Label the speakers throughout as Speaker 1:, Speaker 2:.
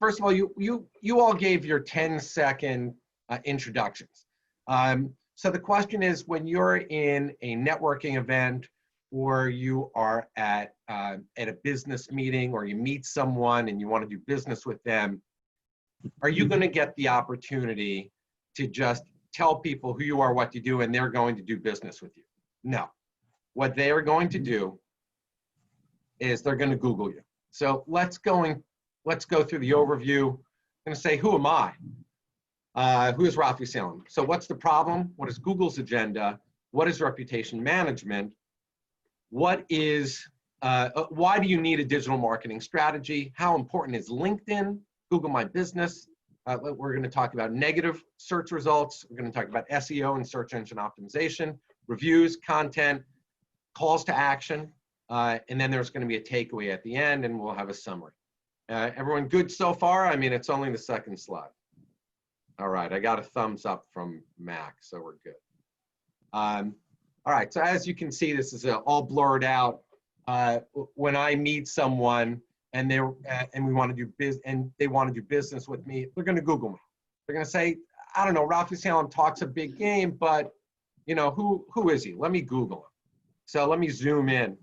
Speaker 1: first of all, you all gave your 10-second introductions. So the question is, when you're in a networking event, or you are at a business meeting, or you meet someone and you want to do business with them, are you going to get the opportunity to just tell people who you are, what you do, and they're going to do business with you? No. What they are going to do is they're going to Google you. So let's go through the overview. I'm going to say, who am I? Who is Raphi Salem? So what's the problem? What is Google's agenda? What is reputation management? What is, why do you need a digital marketing strategy? How important is LinkedIn, Google My Business? We're going to talk about negative search results. We're going to talk about SEO and search engine optimization, reviews, content, calls to action, and then there's going to be a takeaway at the end, and we'll have a summary. Everyone good so far? I mean, it's only the second slide. All right, I got a thumbs up from Mac, so we're good. All right, so as you can see, this is all blurred out. When I meet someone and they want to do business with me, they're going to Google me. They're going to say, I don't know, Raphi Salem talks a big game, but you know, who is he? Let me Google him. So let me zoom in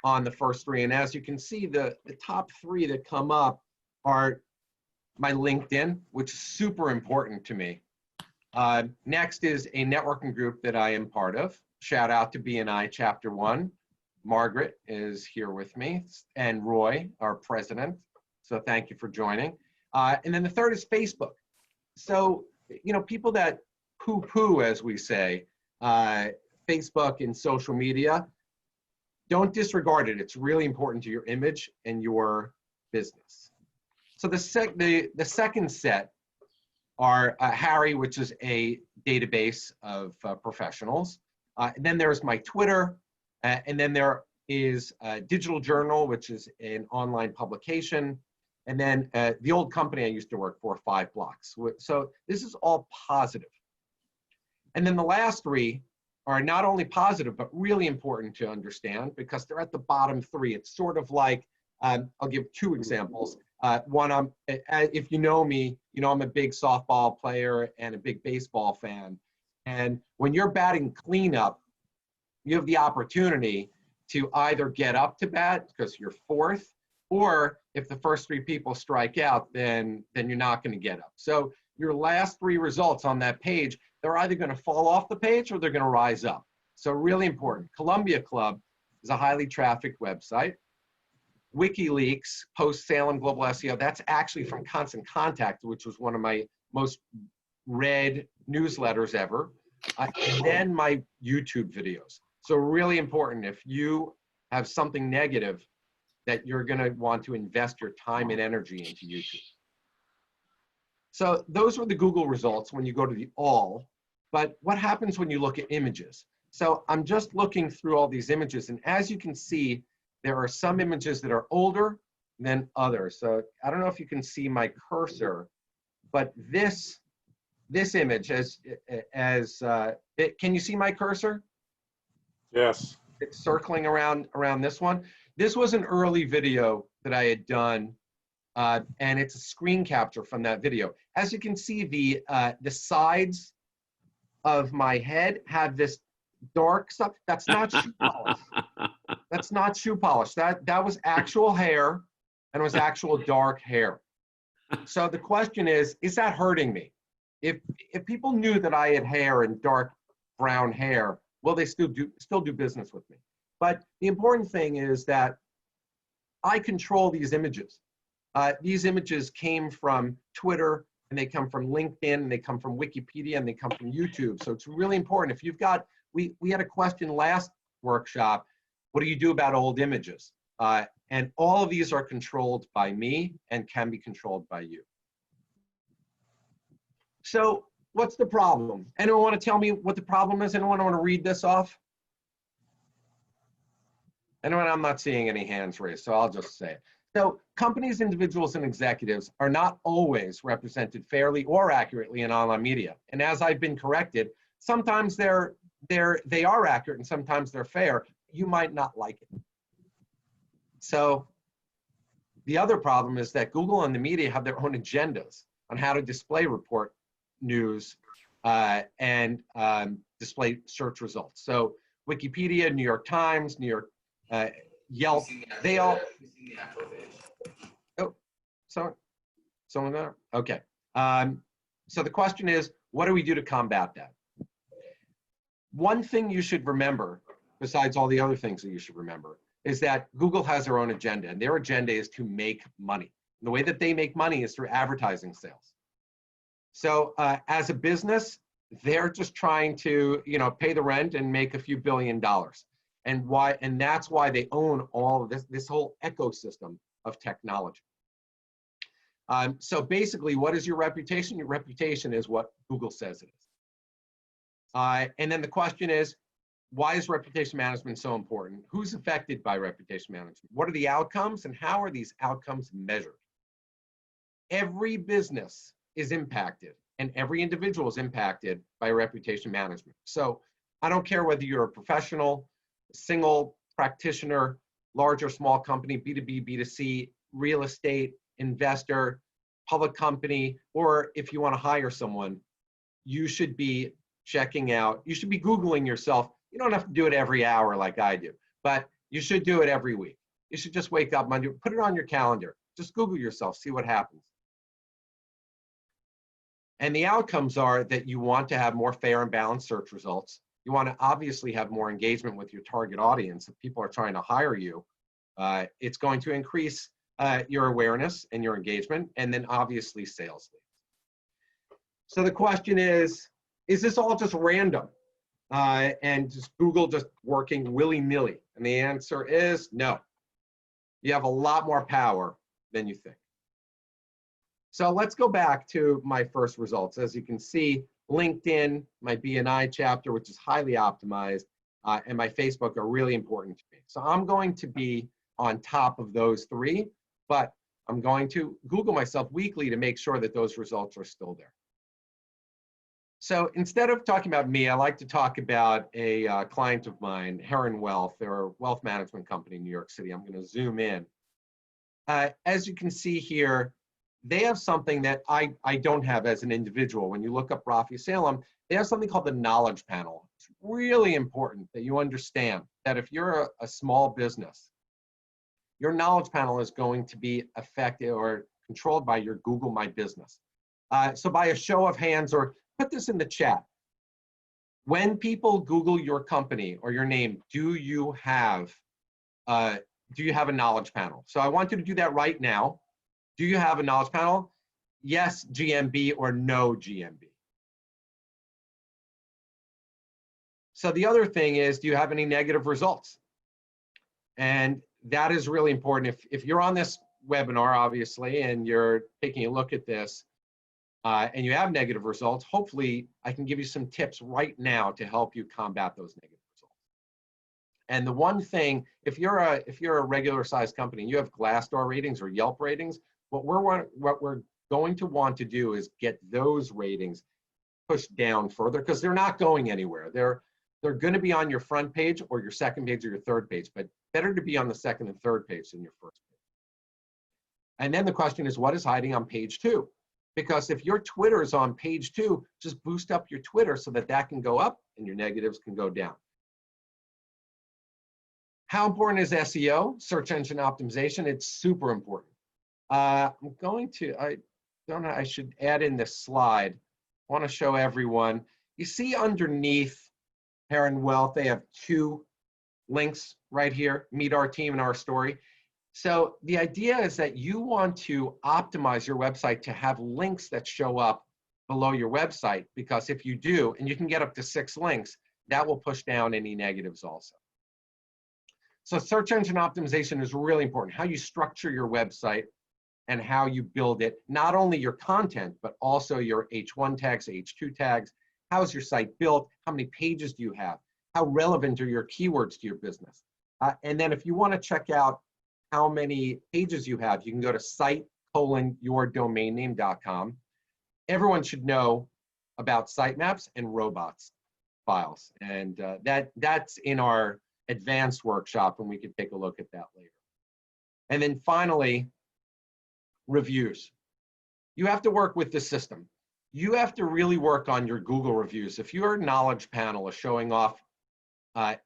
Speaker 1: on the first three, and as you can see, the top three that come up are my LinkedIn, which is super important to me. Next is a networking group that I am part of. Shout out to BNI Chapter 1. Margaret is here with me, and Roy, our president. So thank you for joining. And then the third is Facebook. So, you know, people that poo-poo, as we say, Facebook and social media, don't disregard it. It's really important to your image and your business. So the second set are Harry, which is a database of professionals. And then there's my Twitter, and then there is Digital Journal, which is an online publication, and then the old company I used to work for, 5 Blocks. So this is all positive. And then the last three are not only positive, but really important to understand because they're at the bottom three. It's sort of like, I'll give 2 examples. One, if you know me, you know I'm a big softball player and a big baseball fan. And when you're batting cleanup, you have the opportunity to either get up to bat because you're 4th, or if the first 3 people strike out, then you're not going to get up. So your last 3 results on that page, they're either going to fall off the page or they're going to rise up. So really important. Columbia Club is a highly trafficked website. WikiLeaks, post-Salem Global SEO, that's actually from Constant Contact, which was one of my most read newsletters ever. And then my YouTube videos. So really important, if you have something negative, that you're going to want to invest your time and energy into YouTube. So those were the Google results when you go to the all. But what happens when you look at images? So I'm just looking through all these images, and as you can see, there are some images that are older than others. So I don't know if you can see my cursor, but this image, can you see my cursor?
Speaker 2: Yes.
Speaker 1: It's circling around this one. This was an early video that I had done, and it's a screen capture from that video. As you can see, the sides of my head have this dark stuff. That's not shoe polish. That's not shoe polish. That was actual hair, and it was actual dark hair. So the question is that hurting me? If people knew that I had hair and dark brown hair, will they still do business with me? But the important thing is that I control these images. These images came from Twitter, and they come from LinkedIn, and they come from Wikipedia, and they come from YouTube. So it's really important. If you've got, we had a question last workshop, what do you do about old images? And all of these are controlled by me and can be controlled by you. So what's the problem? Anyone want to tell me what the problem is? Anyone want to read this off? Anyone? I'm not seeing any hands raised, so I'll just say it. So companies, individuals, and executives are not always represented fairly or accurately in online media. And as I've been corrected, sometimes they are accurate and sometimes they're fair. You might not like it. So The other problem is that Google and the media have their own agendas on how to display report news and display search results. So Wikipedia, New York Times, New York Yelp, they all. Oh, someone there? Okay. So the question is, what do we do to combat that? One thing you should remember, besides all the other things that you should remember, is that Google has their own agenda, and their agenda is to make money. And the way that they make money is through advertising sales. So as a business, they're just trying to, pay the rent and make a few $1 billion. And that's why they own all of this whole ecosystem of technology. So basically, what is your reputation? Your reputation is what Google says it is. And then the question is, why is reputation management so important? Who's affected by reputation management? What are the outcomes, and how are these outcomes measured? Every business is impacted, and every individual is impacted by reputation management. So I don't care whether you're a professional, single practitioner, large or small company, B2B, B2C, real estate, investor, public company, or if you want to hire someone, you should be checking out, you should be Googling yourself. You don't have to do it every hour like I do, but you should do it every week. You should just wake up Monday, put it on your calendar, just Google yourself, see what happens. And the outcomes are that you want to have more fair and balanced search results. You want to obviously have more engagement with your target audience. If people are trying to hire you, it's going to increase your awareness and your engagement, and then obviously sales leads. So the question is this all just random? And just Google just working willy-nilly? And the answer is no. You have a lot more power than you think. So let's go back to my first results. As you can see, LinkedIn, my BNI chapter, which is highly optimized, and my Facebook are really important to me. So I'm going to be on top of those three, but I'm going to Google myself weekly to make sure that those results are still there. So instead of talking about me, I like to talk about a client of mine, Heron Wealth. They're a wealth management company in New York City. I'm going to zoom in. As you can see here, they have something that I don't have as an individual. When you look up Raphi Salem, they have something called the knowledge panel. It's really important that you understand that if you're a small business, your knowledge panel is going to be affected or controlled by your Google My Business. So by a show of hands, or put this in the chat, when people Google your company or your name, do you have a knowledge panel? So I want you to do that right now. Do you have a knowledge panel? Yes, GMB, or no, GMB. So the other thing is, do you have any negative results? And that is really important. If you're on this webinar, obviously, and you're taking a look at this, and you have negative results, hopefully I can give you some tips right now to help you combat those negative results. And the one thing, if you're a regular sized company and you have Glassdoor ratings or Yelp ratings, what we're going to want to do is get those ratings pushed down further, because they're not going anywhere. They're going to be on your front page or your second page or your third page, but better to be on the second and third page than your first page. And then the question is, what is hiding on page 2? Because if your Twitter is on page 2, just boost up your Twitter so that can go up and your negatives can go down. How important is SEO, search engine optimization? It's super important. I should add in this slide. I want to show everyone. You see underneath Heron Wealth, they have 2 links right here, meet our team and our story. So the idea is that you want to optimize your website to have links that show up below your website, because if you do, and you can get up to 6 links, that will push down any negatives also. So search engine optimization is really important. How you structure your website and how you build it, not only your content, but also your H1 tags, H2 tags. How is your site built? How many pages do you have? How relevant are your keywords to your business? And then if you want to check out how many pages you have, you can go to site:/yourdomainname.com. Everyone should know about sitemaps and robots files. And that's in our advanced workshop, and we can take a look at that later. And then finally, reviews. You have to work with the system. You have to really work on your Google reviews. If your knowledge panel is showing off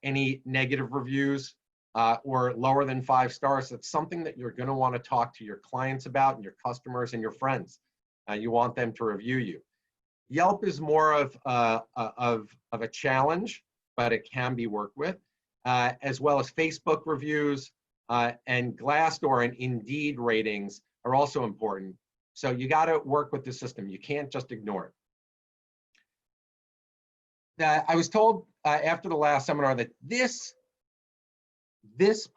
Speaker 1: any negative reviews or lower than 5 stars, it's something that you're going to want to talk to your clients about and your customers and your friends. You want them to review you. Yelp is more of a challenge, but it can be worked with, as well as Facebook reviews and Glassdoor and Indeed ratings are also important. So you got to work with the system. You can't just ignore it. I was told after the last seminar that this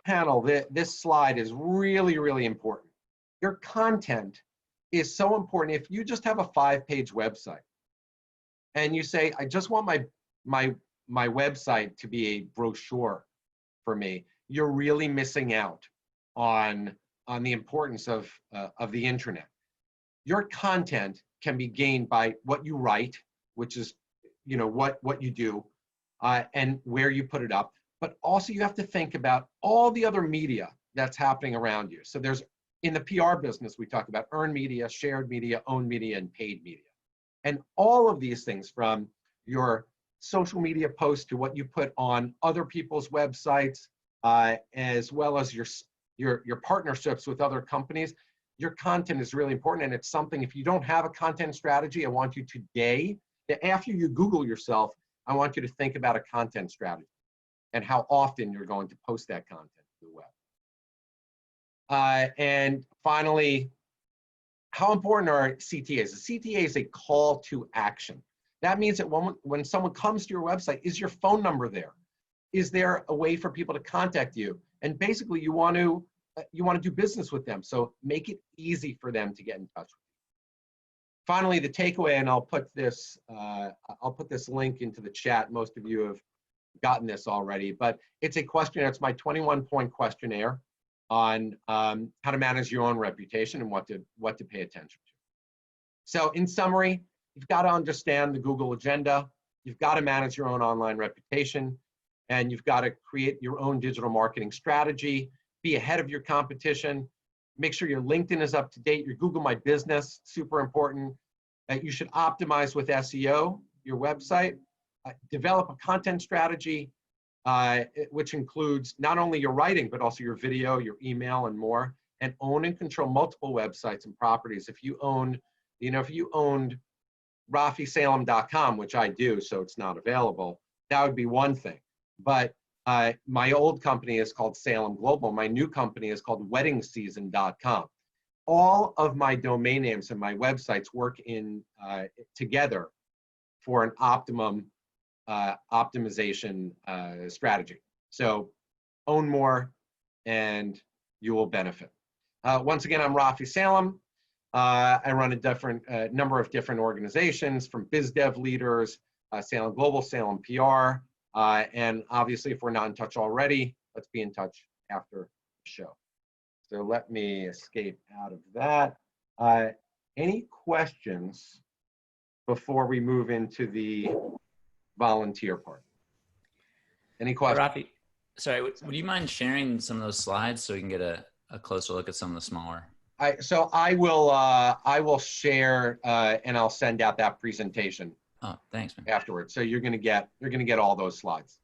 Speaker 1: panel, this slide is really, really important. Your content is so important. If you just have a 5-page website and you say, I just want my website to be a brochure for me, you're really missing out on the importance of the internet. Your content can be gained by what you write, which is, you know, what you do and where you put it up. But also you have to think about all the other media that's happening around you. So there's, in the PR business, we talk about earned media, shared media, owned media, and paid media. And all of these things, from your social media posts to what you put on other people's websites, as well as your partnerships with other companies, your content is really important. And it's something, if you don't have a content strategy, I want you today, after you Google yourself, I want you to think about a content strategy and how often you're going to post that content to the web. And finally, how important are CTAs? A CTA is a call to action. That means that when someone comes to your website, is your phone number there? Is there a way for people to contact you? And basically you want to do business with them. So make it easy for them to get in touch with you. Finally, the takeaway, and I'll put this link into the chat. Most of you have gotten this already, but it's a questionnaire. It's my 21-point questionnaire on how to manage your own reputation and what to pay attention to. So in summary, you've got to understand the Google agenda. You've got to manage your own online reputation, and you've got to create your own digital marketing strategy. Be ahead of your competition. Make sure your LinkedIn is up to date. Your Google My Business, super important. You should optimize with SEO, your website. Develop a content strategy, which includes not only your writing, but also your video, your email, and more. And own and control multiple websites and properties. If you owned RaphiSalem.com, which I do, so it's not available, that would be one thing. But my old company is called Salem Global. My new company is called WeddingSeason.com. All of my domain names and my websites work together for an optimum optimization strategy. So own more and you will benefit. Once again, I'm Raphi Salem. I run a number of different organizations, from biz dev leaders, Salem Global, Salem PR, and obviously if we're not in touch already, let's be in touch after the show. So let me escape out of that. Any questions before we move into the volunteer part? Any questions?
Speaker 3: Raphi, sorry, would you mind sharing some of those slides so we can get a closer look at some of the smaller?
Speaker 1: So I will share and I'll send out that presentation.
Speaker 3: Oh, thanks, man.
Speaker 1: Afterwards. So you're gonna get all those slides.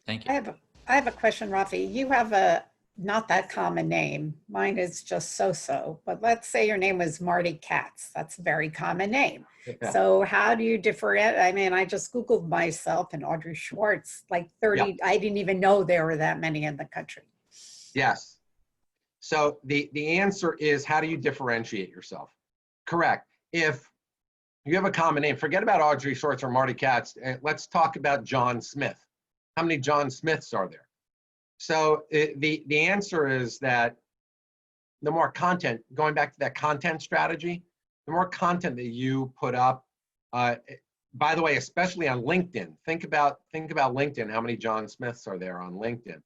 Speaker 3: Thank you.
Speaker 4: I have a question, Raphi. You have a not that common name. Mine is just so-so, but let's say your name was Marty Katz. That's a very common name.
Speaker 1: Yeah.
Speaker 4: So how do you differentiate? I mean, I just Googled myself and Audrey Schwartz, like 30, yeah. I didn't even know there were that many in the country.
Speaker 1: Yes. So the answer is, how do you differentiate yourself? Correct. If you have a common name, forget about Audrey Schwartz or Marty Katz. Let's talk about John Smith. How many John Smiths are there? So the answer is that the more content, going back to that content strategy, the more content that you put up, by the way, especially on LinkedIn, think about LinkedIn, how many John Smiths are there on LinkedIn?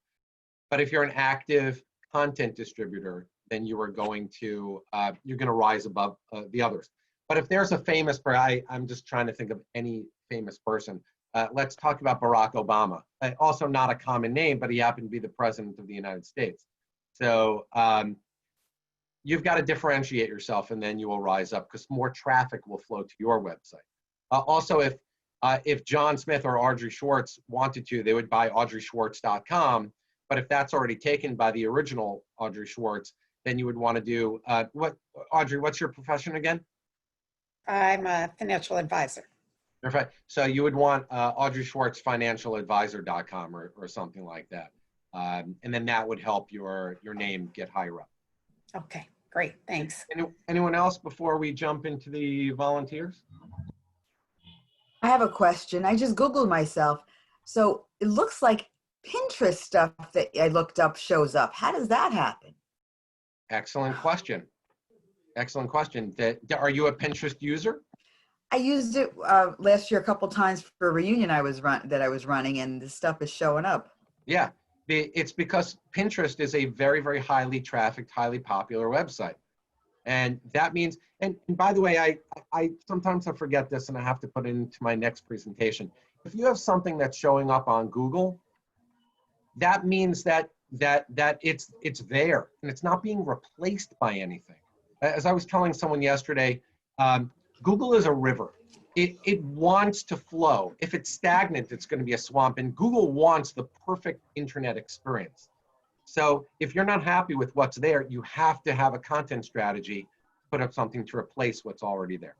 Speaker 1: But if you're an active content distributor, then you are going to, you're going to rise above the others. But if there's a famous, I'm just trying to think of any famous person. Let's talk about Barack Obama. Also not a common name, but he happened to be the president of the United States. So you've got to differentiate yourself, and then you will rise up because more traffic will flow to your website. Also, if John Smith or Audrey Schwartz wanted to, they would buy audreyschwartz.com. But if that's already taken by the original Audrey Schwartz, then you would want to do Audrey, what's your profession again?
Speaker 4: I'm a financial advisor.
Speaker 1: Perfect. So you would want Audrey Schwartz financialadvisor.com or something like that. And then that would help your name get higher up.
Speaker 4: Okay, great. Thanks.
Speaker 1: Anyone else before we jump into the volunteers?
Speaker 5: I have a question. I just Googled myself. So it looks like Pinterest stuff that I looked up shows up. How does that happen?
Speaker 1: Excellent question. Excellent question. Are you a Pinterest user?
Speaker 5: I used it last year a couple times for a reunion I was running, and this stuff is showing up.
Speaker 1: Yeah, it's because Pinterest is a very, very highly trafficked, highly popular website. And that means, and by the way, I sometimes I forget this and I have to put it into my next presentation. If you have something that's showing up on Google, that means that it's there and it's not being replaced by anything. As I was telling someone yesterday, Google is a river. It wants to flow. If it's stagnant, it's going to be a swamp. And Google wants the perfect internet experience. So if you're not happy with what's there, you have to have a content strategy, put up something to replace what's already there.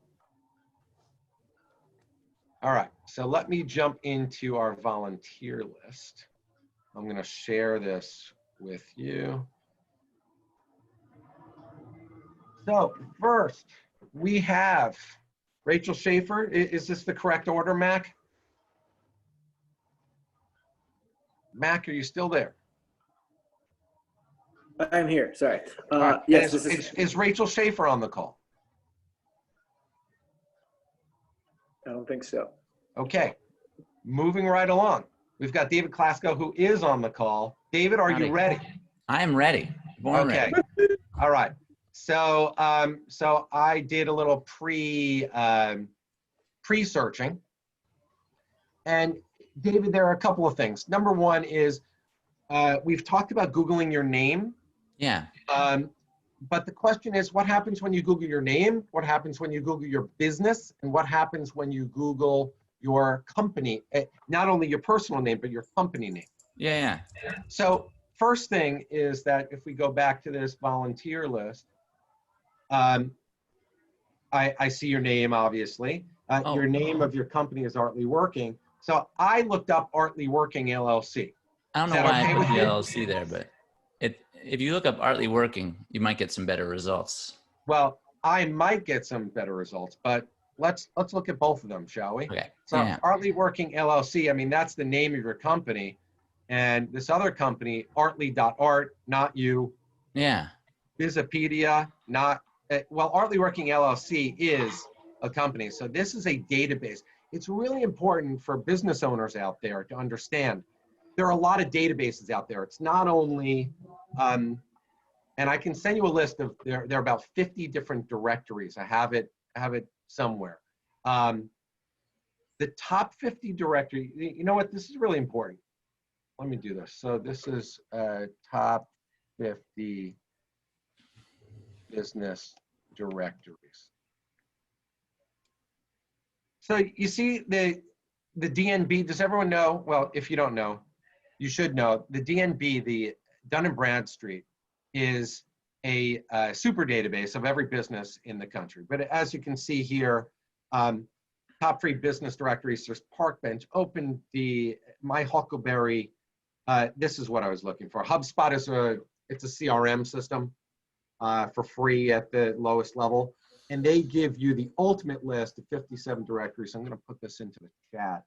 Speaker 1: All right, so let me jump into our volunteer list. I'm going to share this with you. So first, we have Rachel Schaefer. Is this the correct order, Mac? Mac, are you still there?
Speaker 6: I'm here, sorry.
Speaker 1: Right.
Speaker 6: Yes, this is,
Speaker 1: Is Rachel Schaefer on the call?
Speaker 6: I don't think so.
Speaker 1: Okay, moving right along. We've got David Klasko, who is on the call. David, are you ready?
Speaker 3: I am ready. Born
Speaker 1: Okay.
Speaker 3: ready.
Speaker 1: All right. So, so I did a little pre-searching, and David, there are a couple of things. Number one is we've talked about Googling your name.
Speaker 3: Yeah.
Speaker 1: But the question is, what happens when you Google your name? What happens when you Google your business? And what happens when you Google your company? Not only your personal name, but your company name.
Speaker 3: Yeah.
Speaker 1: So first thing is that if we go back to this volunteer list, I see your name, obviously. Your name of your company is Artly Working. So I looked up Artly Working LLC.
Speaker 3: I don't
Speaker 1: Is
Speaker 3: know
Speaker 1: that
Speaker 3: why
Speaker 1: okay
Speaker 3: I put
Speaker 1: with
Speaker 3: the
Speaker 1: you?
Speaker 3: LLC there, but if you look up Artly Working, you might get some better results.
Speaker 1: Well, I might get some better results, but let's look at both of them, shall we?
Speaker 3: Okay.
Speaker 1: So
Speaker 3: Yeah.
Speaker 1: Artly Working LLC, I mean, that's the name of your company. And this other company, Artly.art, not you.
Speaker 3: Yeah.
Speaker 1: Bizopedia, not, well, Artly Working LLC is a company. So this is a database. It's really important for business owners out there to understand there are a lot of databases out there. It's not only, and I can send you a list of, there are about 50 different directories. I have it somewhere. The top 50 directory, you know what, this is really important. Let me do this. So this is top 50 business directories. So you see the DNB, does everyone know? Well, if you don't know, you should know. The DNB, the Dun & Bradstreet, is a super database of every business in the country. But as you can see here, top 3 business directories, there's Parkbench, OpenD, My Huckleberry. This is what I was looking for. HubSpot is it's a CRM system for free at the lowest level. And they give you the ultimate list of 57 directories. I'm going to put this into the chat.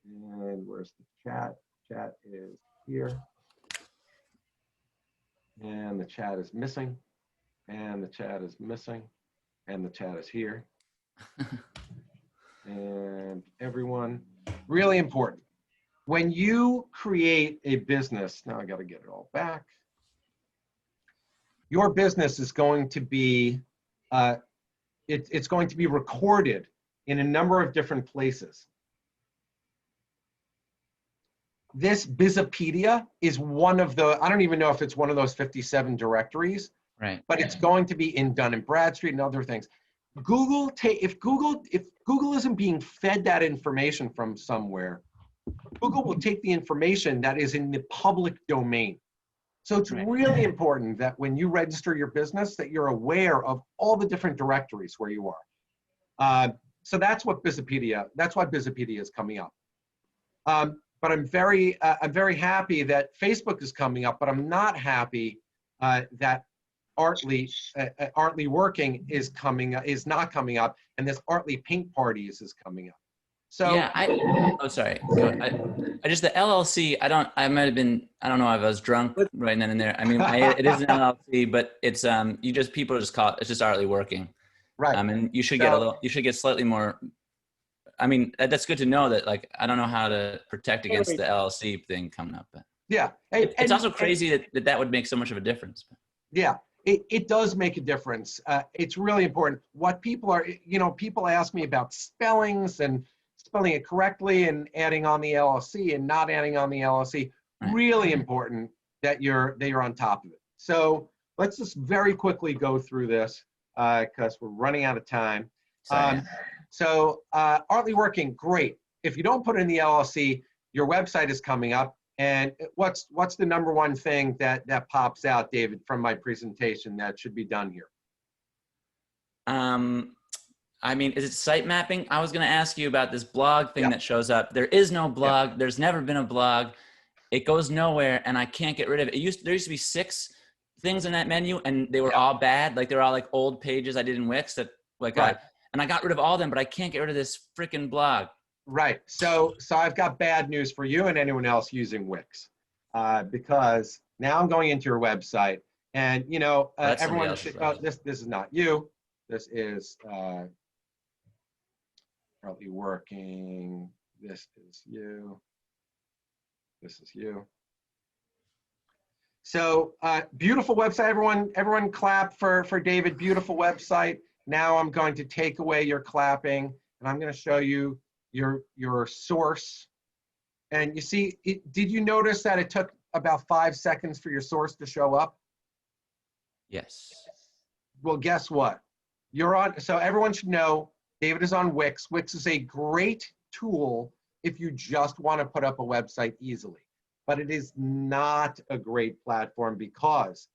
Speaker 1: And where's the chat? Chat is here. And the chat is missing. And the chat is missing. And the chat is here. And everyone, really important. When you create a business, now I got to get it all back. Your business is going to be, it's going to be recorded in a number of different places. This Bizopedia is one of the, I don't even know if it's one of those 57 directories,
Speaker 3: Right.
Speaker 1: but it's going to be in Dun and Bradstreet and other things. If Google isn't being fed that information from somewhere, Google will take the information that is in the public domain. So it's
Speaker 3: Right.
Speaker 1: really important that when you register your business, that you're aware of all the different directories where you are. So that's what Bizopedia, that's why Bizopedia is coming up. But I'm very happy that Facebook is coming up, but I'm not happy that Artly Working is not coming up, and this Artly Paint Parties is coming up. So
Speaker 3: Yeah, oh, sorry. Go, I just, the LLC, I don't know if I was drunk right then and there. I mean, it is an LLC, but it's, people just call it, it's just Artly Working.
Speaker 1: right.
Speaker 3: And you should get slightly more, I mean, that's good to know that, like, I don't know how to protect against the LLC thing coming up, but
Speaker 1: Yeah.
Speaker 3: it's also crazy that would make so much of a difference.
Speaker 1: Yeah, it does make a difference. It's really important. What people are, people ask me about spellings and spelling it correctly and adding on the LLC and not adding on the LLC.
Speaker 3: Right.
Speaker 1: Really important that you're on top of it. So let's just very quickly go through this because we're running out of time. So Artly Working, great. If you don't put in the LLC, your website is coming up. And what's the number one thing that pops out, David, from my presentation that should be done here?
Speaker 3: I mean, is it site mapping? I was going to ask you about this blog thing that shows up. There is no blog. There's never been a blog. It goes nowhere, and I can't get rid of it. There used to be 6 things in that menu, and they were all bad. Like, they're all like old pages I did in Wix that and I got rid of all of them, but I can't get rid of this freaking blog.
Speaker 1: Right. So I've got bad news for you and anyone else using Wix, because now I'm going into your website, and everyone should. This is not you. This is Artly Working. This is you. This is you. So beautiful website, everyone. Everyone clap for David. Beautiful website. Now I'm going to take away your clapping, and I'm going to show you your source. And you see, did you notice that it took about 5 seconds for your source to show up?
Speaker 3: Yes.
Speaker 1: Well, guess what? You're on, so everyone should know David is on Wix. Wix is a great tool if you just want to put up a website easily, but it is not a great platform because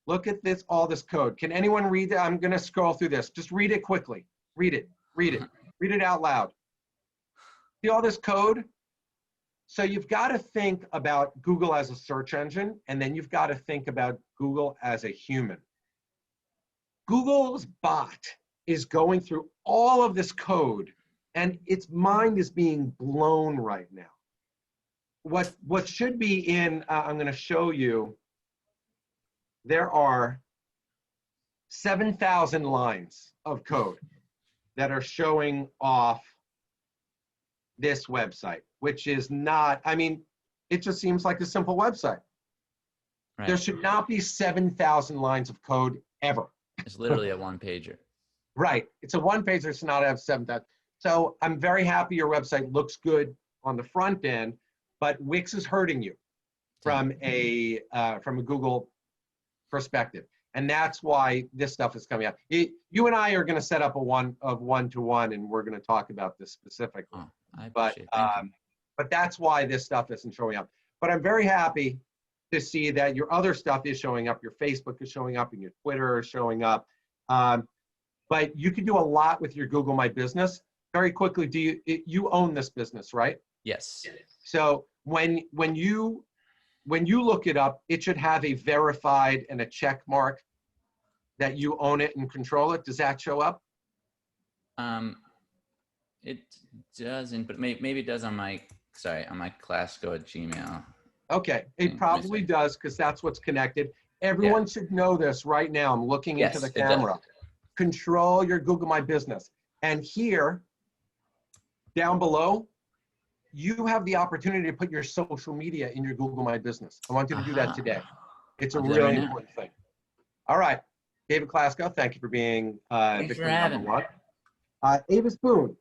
Speaker 1: look at this, all this code. Can anyone read it? I'm going to scroll through this. Just read it quickly. Read it, read it, read it out loud. See all this code? So you've got to think about Google as a search engine, and then you've got to think about Google as a human. Google's bot is going through all of this code, and its mind is being blown right now. What should be in, I'm going to show you, there are 7,000 lines of code that are showing off this website, which is not, I mean, it just seems like a simple website.
Speaker 3: Right.
Speaker 1: There should not be 7,000 lines of code ever.
Speaker 3: It's literally a one-pager.
Speaker 1: Right. It's a one-pager. It should not have 7,000. So I'm very happy your website looks good on the front end, but Wix is hurting you from a Google perspective. And that's why this stuff is coming up. You and I are going to set up a one-to-one, and we're going to talk about this specifically.
Speaker 3: Oh, I appreciate it.
Speaker 1: But that's why this stuff isn't showing up. But I'm very happy to see that your other stuff is showing up. Your Facebook is showing up, and your Twitter is showing up. But you can do a lot with your Google My Business. Very quickly, you own this business, right?
Speaker 3: Yes.
Speaker 1: So when you look it up, it should have a verified and a check mark that you own it and control it. Does that show up?
Speaker 3: It doesn't, but maybe it does on my Classco at Gmail.
Speaker 1: Okay, it probably does because that's what's connected. Everyone should know this right now. I'm looking into the camera. Control your Google My Business. And here, down below, you have the opportunity to put your social media in your Google My Business. I want you to do that today. It's a really important thing. All right, David Classco, thank you for being victim number 1. Avis Boone.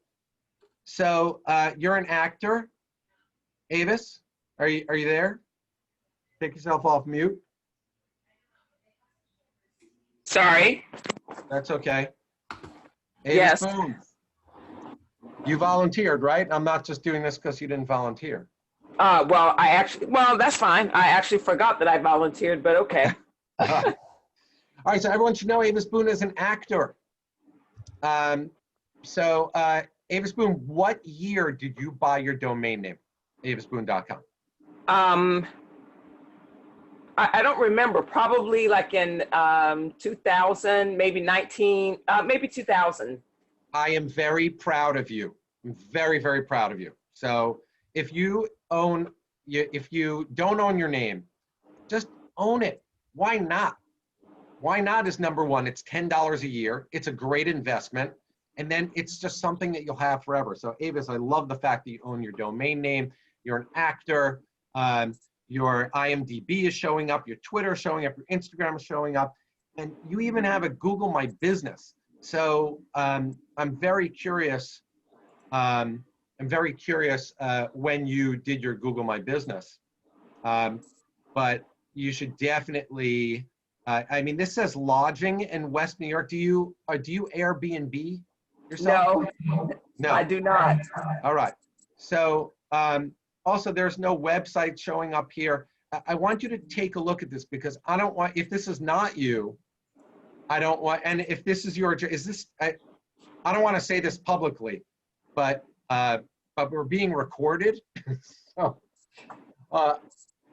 Speaker 1: So you're an actor. Avis, are you there? Take yourself off mute.
Speaker 7: Sorry.
Speaker 1: That's okay. Avis
Speaker 7: Yes.
Speaker 1: Boone, you volunteered, right? I'm not just doing this because you didn't volunteer.
Speaker 7: Well, that's fine. I actually forgot that I volunteered, but okay.
Speaker 1: All right, so everyone should know Avis Boone is an actor. Avis Boone, what year did you buy your domain name, avisboone.com?
Speaker 7: I don't remember. Probably like in 2000, maybe 2000.
Speaker 1: I am very proud of you. I'm very, very proud of you. So if you don't own your name, just own it. Why not? Why not is number one. It's $10 a year. It's a great investment. And then it's just something that you'll have forever. So Avis, I love the fact that you own your domain name. You're an actor. Your IMDb is showing up. Your Twitter is showing up. Your Instagram is showing up. And you even have a Google My Business. So I'm very curious. When you did your Google My Business. But you should definitely, this says lodging in West New York. Do you Airbnb yourself?
Speaker 7: No, I do not.
Speaker 1: All right. So also there's no website showing up here. I want you to take a look at this because I don't want, if this is not you, I don't want, and if this is your, I don't want to say this publicly, but we're being recorded. So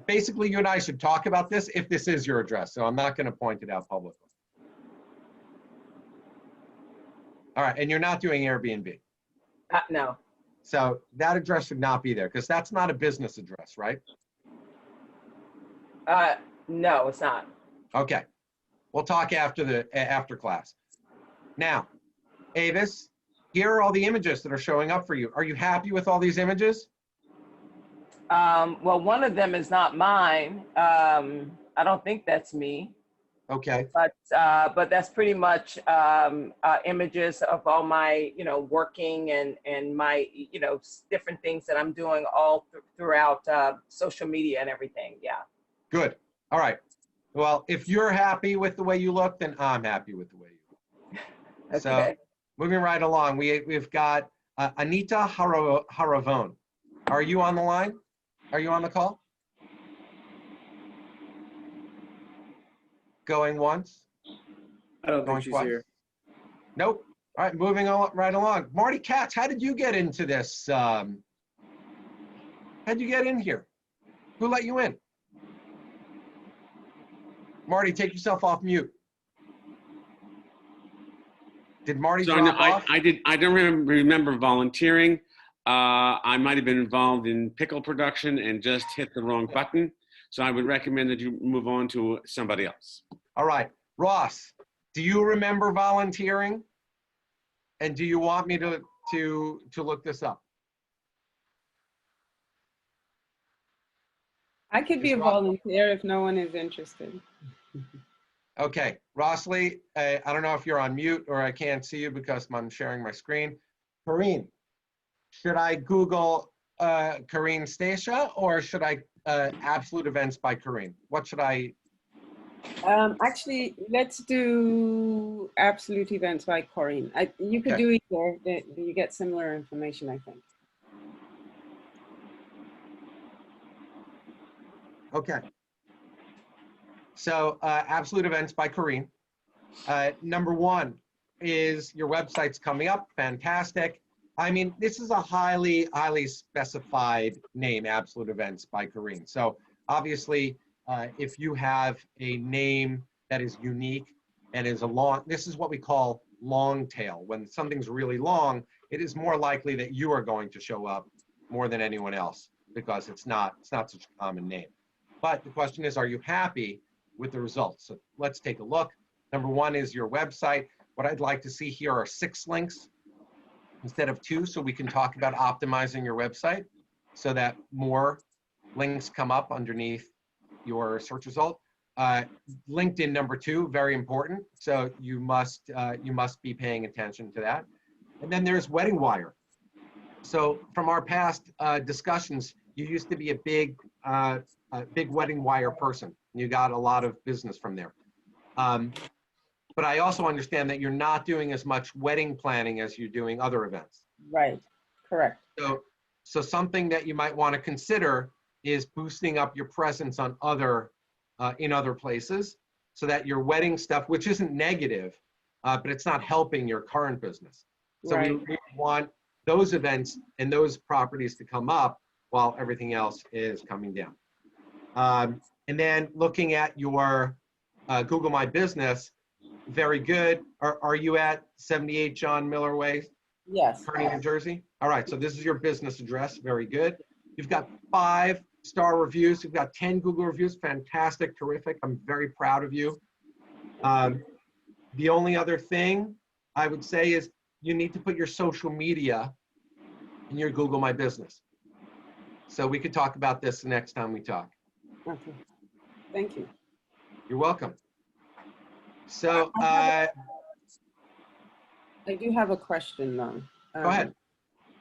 Speaker 1: basically you and I should talk about this if this is your address. So I'm not going to point it out publicly. All right, and you're not doing Airbnb.
Speaker 7: No.
Speaker 1: So that address should not be there because that's not a business address, right?
Speaker 7: No, it's not.
Speaker 1: Okay, we'll talk after class. Now, Avis, here are all the images that are showing up for you. Are you happy with all these images?
Speaker 7: Well, one of them is not mine. I don't think that's me.
Speaker 1: Okay.
Speaker 7: But that's pretty much images of all my, working and my, different things that I'm doing all throughout social media and everything. Yeah.
Speaker 1: Good. All right. Well, if you're happy with the way you look, then I'm happy with the way you look.
Speaker 7: Okay.
Speaker 1: So moving right along, we've got Anita Haravone. Are you on the line? Are you on the call? Going once?
Speaker 6: I don't
Speaker 1: Going
Speaker 6: think she's
Speaker 1: twice?
Speaker 6: here.
Speaker 1: Nope. All right, moving on right along. Marty Katz, how did you get into this? How'd you get in here? Who let you in? Marty, take yourself off mute. Did Marty
Speaker 8: So
Speaker 1: drop off?
Speaker 8: I don't remember volunteering. I might have been involved in pickle production and just hit the wrong button. So I would recommend that you move on to somebody else.
Speaker 1: All right, Ross, do you remember volunteering? And do you want me to look this up?
Speaker 9: I could be a volunteer if no one is interested.
Speaker 1: Okay, Rossley, I don't know if you're on mute or I can't see you because I'm sharing my screen. Karine, should I Google Karine Stacia or should I Absolute Events by Karine? What should I?
Speaker 9: Actually, let's do Absolute Events by Corinne. You could do either. You get similar information, I think.
Speaker 1: Okay. So Absolute Events by Karine. Number one is your website's coming up. Fantastic. I mean, this is a highly specified name, Absolute Events by Karine. So obviously, if you have a name that is unique and is this is what we call long tail. When something's really long, it is more likely that you are going to show up more than anyone else because it's not such a common name. But the question is, are you happy with the results? So let's take a look. Number one is your website. What I'd like to see here are 6 links instead of 2, so we can talk about optimizing your website so that more links come up underneath your search result. LinkedIn, number 2, very important. So you must be paying attention to that. And then there's Wedding Wire. So from our past discussions, you used to be a big Wedding Wire person. You got a lot of business from there. but I also understand that you're not doing as much wedding planning as you're doing other events.
Speaker 9: Right. Correct.
Speaker 1: So something that you might want to consider is boosting up your presence on in other places, so that your wedding stuff, which isn't negative, but it's not helping your current business. So
Speaker 9: Right.
Speaker 1: we want those events and those properties to come up while everything else is coming down. And then looking at your Google My Business, very good. Are you at 78 John Miller Way,
Speaker 9: Yes.
Speaker 1: Kearney, New Jersey? All right, so this is your business address. Very good. You've got 5-star reviews. You've got 10 Google reviews. Fantastic, terrific. I'm very proud of you. The only other thing I would say is you need to put your social media in your Google My Business. So we could talk about this the next time we talk.
Speaker 9: Okay. Thank you.
Speaker 1: You're welcome. So
Speaker 9: I do have a question though.
Speaker 1: go ahead.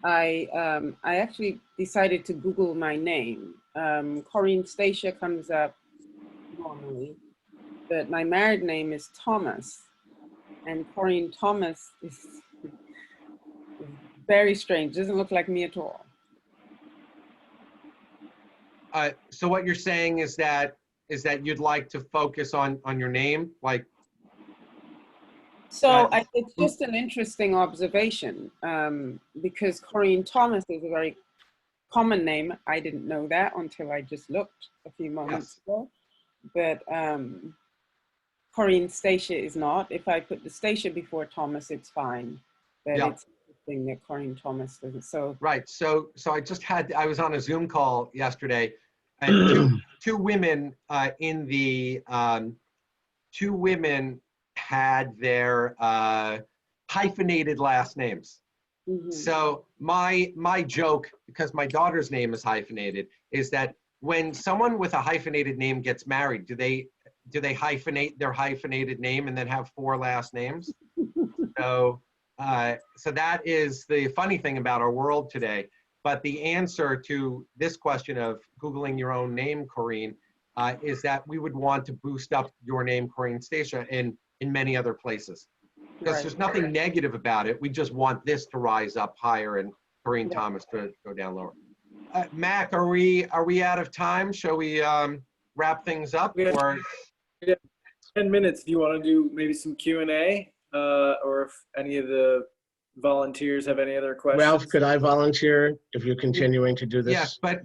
Speaker 9: I actually decided to Google my name. Corinne Stacia comes up normally, but my married name is Thomas, and Corinne Thomas is very strange. Doesn't look like me at all.
Speaker 1: So what you're saying is that you'd like to focus on your name, like.
Speaker 9: So it's just an interesting observation because Corinne Thomas is a very common name. I didn't know that until I just looked a few moments ago. But Corinne Stacia is not. If I put the Stacia before Thomas, it's fine. But it's interesting that Corinne Thomas doesn't. So
Speaker 1: right. So I was on a Zoom call yesterday, and two women had their hyphenated last names.
Speaker 9: mhm.
Speaker 1: So my joke, because my daughter's name is hyphenated, is that when someone with a hyphenated name gets married, do they hyphenate their hyphenated name and then have 4 last names? So that is the funny thing about our world today. But the answer to this question of Googling your own name, Corinne, is that we would want to boost up your name, Corinne Stacia, in many other places. Because there's nothing negative about it. We just want this to rise up higher and Corinne Thomas to go down lower. Mac, are we out of time? Shall we wrap things up?
Speaker 6: We have-
Speaker 1: Or
Speaker 6: 10 minutes. Do you want to do maybe some Q&A? Or if any of the volunteers have any other questions?
Speaker 10: Ralph, could I volunteer if you're continuing to do this?
Speaker 1: yes, but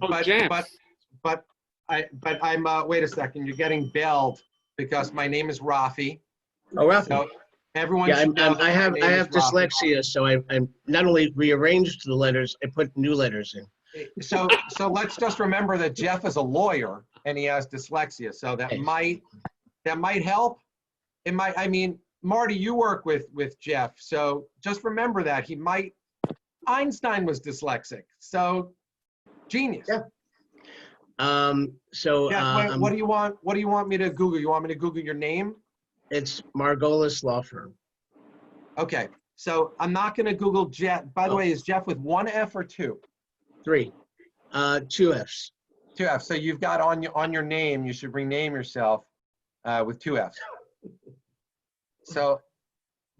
Speaker 1: I'm wait a second. You're getting belled because my name is Raphi.
Speaker 10: Oh, Ralph.
Speaker 1: So everyone
Speaker 10: Yeah,
Speaker 1: should know that
Speaker 10: I
Speaker 1: my name
Speaker 10: have
Speaker 1: is Raphi.
Speaker 10: dyslexia, so I'm not only rearranged the letters, I put new letters in.
Speaker 1: So let's just remember that Jeff is a lawyer and he has dyslexia. So that might help. It might. I mean, Marty, you work with Jeff, so just remember that Einstein was dyslexic. So genius.
Speaker 10: Yeah.
Speaker 1: Jeff, what do you want? What do you want me to Google? You want me to Google your name?
Speaker 10: It's Margolis Law Firm.
Speaker 1: Okay. So I'm not going to Google Jeff. By the way, is Jeff with 1 F or 2?
Speaker 10: 3. 2 Fs.
Speaker 1: 2 Fs. So you've got on your name, you should rename yourself with 2 Fs. So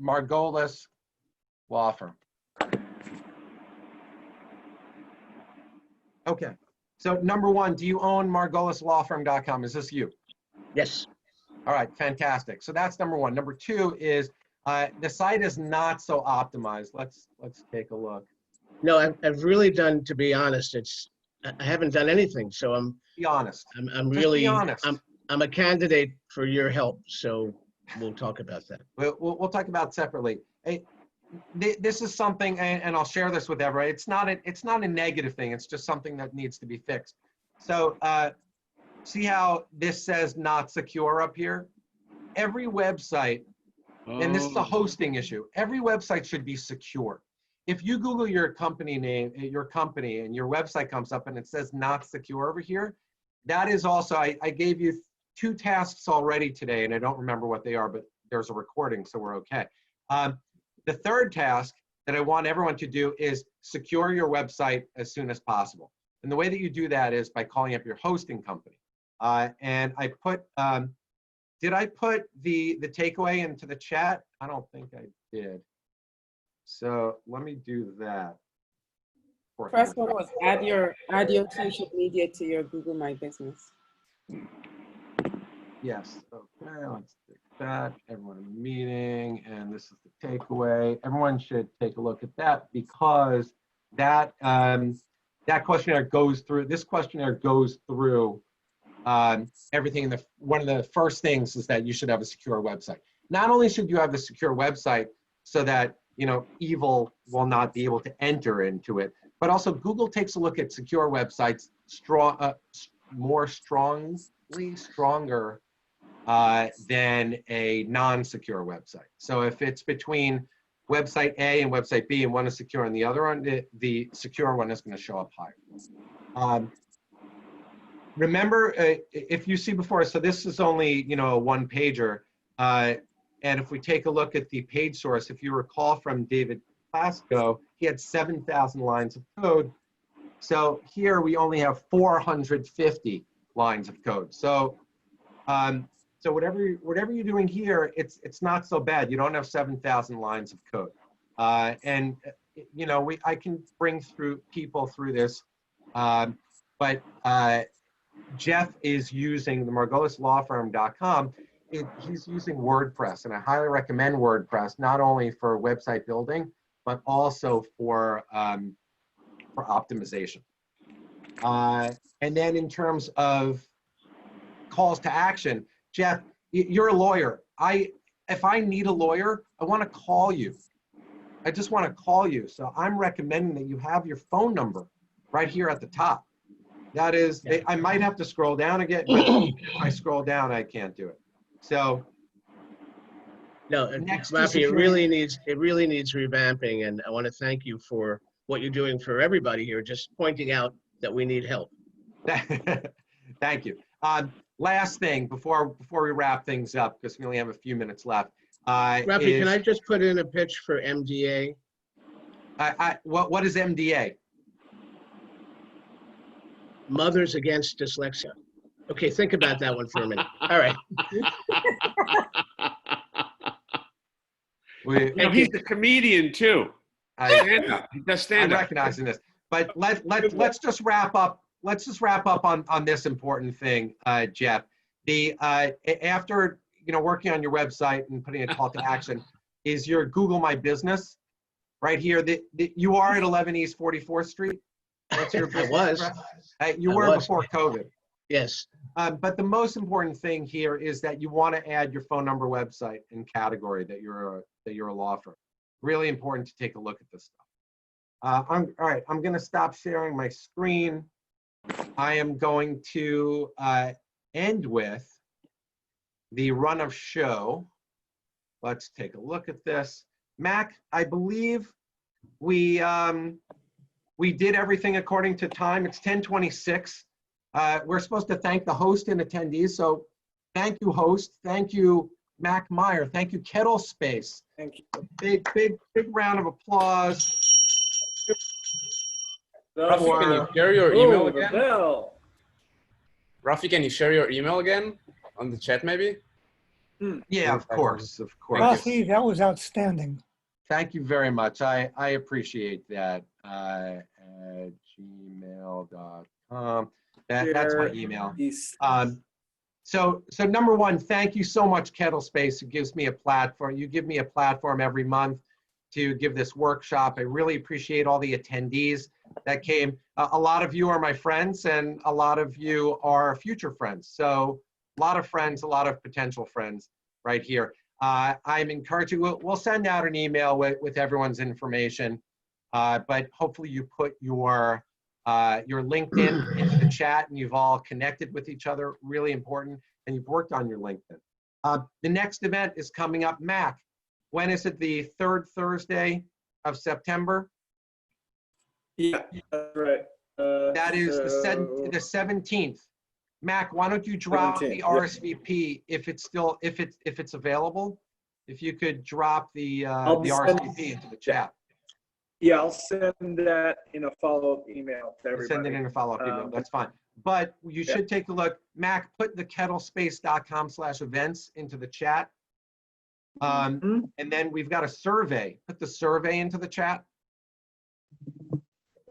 Speaker 1: Margolis Law Firm. Okay. So number 1, do you own margolislawfirm.com? Is this you?
Speaker 10: Yes.
Speaker 1: All right, fantastic. So that's number 1. Number 2 is the site is not so optimized. Let's take a look.
Speaker 10: No, I've really done, to be honest, I haven't done anything. So
Speaker 1: Be honest.
Speaker 10: I'm
Speaker 1: Just
Speaker 10: really
Speaker 1: be honest.
Speaker 10: I'm a candidate for your help. So we'll talk about that.
Speaker 1: We'll talk about it separately. Hey, this is something, and I'll share this with everybody. It's not a negative thing. It's just something that needs to be fixed. So see how this says not secure up here? Every website, and this is a hosting issue, every website should be secure. If you Google your company name, your company, and your website comes up and it says not secure over here, that is also, I gave you 2 tasks already today, and I don't remember what they are, but there's a recording, so we're okay. The 3rd task that I want everyone to do is secure your website as soon as possible. And the way that you do that is by calling up your hosting company. And I put did I put the takeaway into the chat? I don't think I did. So let me do that.
Speaker 9: First one was add your social media to your Google My Business.
Speaker 1: Yes, okay, let's take that. Everyone in the meeting, and this is the takeaway. Everyone should take a look at that because that that questionnaire goes through, this questionnaire goes through everything. One of the first things is that you should have a secure website. Not only should you have a secure website so that, you know, evil will not be able to enter into it, but also Google takes a look at secure websites stronger than a non-secure website. So if it's between website A and website B and one is secure and the other one, the secure one is going to show up higher. Remember, if you see before, so this is only, you know, a one pager. And if we take a look at the page source, if you recall from David Plasko, he had 7,000 lines of code. So here we only have 450 lines of code. So so whatever you're doing here, it's not so bad. You don't have 7,000 lines of code. And you know, I can bring people through this, but Jeff is using the margolislawfirm.com. He's using WordPress, and I highly recommend WordPress, not only for website building, but also for optimization. And then in terms of calls to action, Jeff, you're a lawyer. If I need a lawyer, I want to call you. I just want to call you. So I'm recommending that you have your phone number right here at the top. That is, I might have to scroll down again, but if I scroll down, I can't do it. So
Speaker 10: No, Raphi, it really needs revamping, and I want to thank you for what you're doing for everybody here, just pointing out that we need help.
Speaker 1: Thank you. Last thing before we wrap things up, because we only have a few minutes left.
Speaker 10: Raphi, can I just put in a pitch for MDA?
Speaker 1: What is MDA?
Speaker 10: Mothers Against Dyslexia. Okay, think about that one for a minute. All right.
Speaker 8: He's a comedian too. He does stand
Speaker 1: I'm
Speaker 8: up.
Speaker 1: recognizing this, but let's just wrap up. Let's just wrap up on this important thing, Jeff. After working on your website and putting a call to action, is your Google My Business right here. You are at 11 East 44th Street. That's your business address? You were before COVID.
Speaker 10: Yes.
Speaker 1: But the most important thing here is that you want to add your phone number, website, and category that you're a law firm. Really important to take a look at this stuff. All right. I'm going to stop sharing my screen. I am going to end with the run of show. Let's take a look at this. Mac, I believe we did everything according to time. It's 10:26. We're supposed to thank the host and attendees. So thank you, host. Thank you, Mac Meyer. Thank you, Kettle Space.
Speaker 6: Thank you.
Speaker 1: Big round of applause.
Speaker 11: Raphi, can you share your email again?
Speaker 6: Bell.
Speaker 11: Raphi, can you share your email again on the chat, maybe?
Speaker 1: Yeah, of course.
Speaker 12: Raphi, that was outstanding.
Speaker 1: Thank you very much. I appreciate that. At gmail.com. That's my email. So number one, thank you so much, Kettle Space. It gives me a platform. You give me a platform every month to give this workshop. I really appreciate all the attendees that came. A lot of you are my friends, and a lot of you are future friends. So a lot of friends, a lot of potential friends right here. I'm encouraging, we'll send out an email with everyone's information, but hopefully you put your LinkedIn into the chat and you've all connected with each other, really important, and you've worked on your LinkedIn. The next event is coming up, Mac. When is it? The third Thursday of September?
Speaker 6: Yeah, that's right.
Speaker 1: That is the 17th. Mac, why don't you drop the RSVP if it's available? If you could drop the RSVP into the chat.
Speaker 6: Yeah, I'll send that in a follow-up email to everybody.
Speaker 1: Send it in a follow-up email. That's fine. But you should take a look. Mac, put the kettlespace.com/events into the chat. And then we've got a survey. Put the survey into the chat.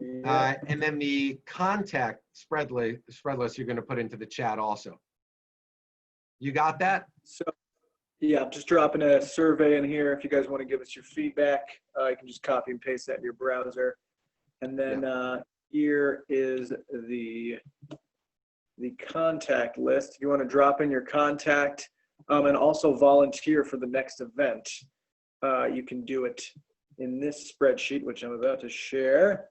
Speaker 1: And then the contact spread list you're going to put into the chat also. You got that?
Speaker 6: So, yeah, I'm just dropping a survey in here. If you guys want to give us your feedback, you can just copy and paste that in your browser. And then here is the contact list. If you want to drop in your contact and also volunteer for the next event, you can do it in this spreadsheet, which I'm about to share.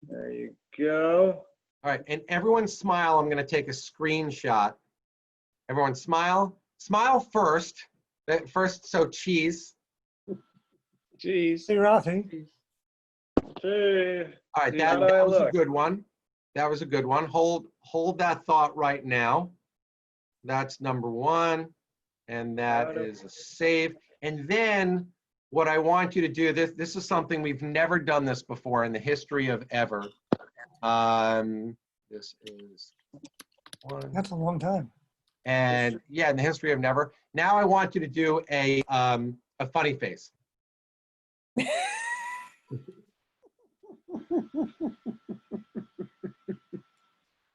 Speaker 6: There you go.
Speaker 1: All right, and everyone smile. I'm going to take a screenshot. Everyone smile. Smile first. First, so cheese.
Speaker 8: Cheese.
Speaker 12: Hey, Raphi.
Speaker 6: Hey.
Speaker 1: All right, that was a good one. That was a good one. Hold that thought right now. That's number one. And that is a save. And then what I want you to do, this is something we've never done this before in the history of ever. This is one.
Speaker 12: That's a long time.
Speaker 1: And yeah, in the history of never. Now I want you to do a funny face.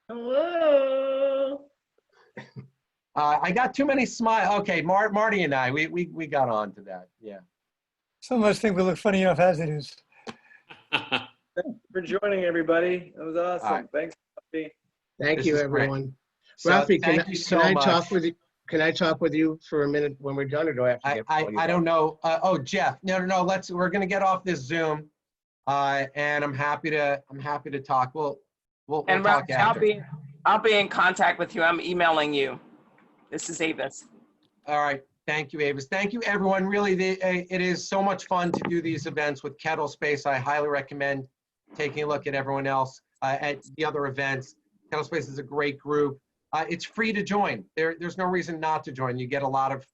Speaker 7: Hello.
Speaker 1: I got too many smiles. Okay, Marty and I, we got on to that. Yeah.
Speaker 12: Some of us think we look funny enough as it is.
Speaker 6: Thanks for joining, everybody. That was awesome.
Speaker 1: Right.
Speaker 6: Thanks, Rafi.
Speaker 10: Thank you, everyone.
Speaker 1: So,
Speaker 10: Raphi,
Speaker 1: thank you so
Speaker 10: can I
Speaker 1: much.
Speaker 10: talk with you? Can I talk with you for a minute when we're done, or do I have to get
Speaker 1: I don't know. Oh, Jeff. No. We're gonna get off this Zoom, and I'm happy to talk. We'll
Speaker 7: And
Speaker 1: talk
Speaker 7: Rafi,
Speaker 1: after.
Speaker 7: I'll be in contact with you. I'm emailing you. This is Avis.
Speaker 1: All right. Thank you, Avis. Thank you, everyone. Really, it is so much fun to do these events with Kettle Space. I highly recommend taking a look at everyone else at the other events. Kettle Space is a great group. It's free to join. There's no reason not to join. You get a lot of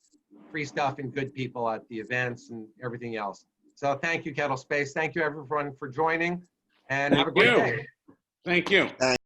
Speaker 1: free stuff and good people at the events and everything else. So thank you, Kettle Space. Thank you, everyone, for joining, and have a great day.
Speaker 8: Thank you.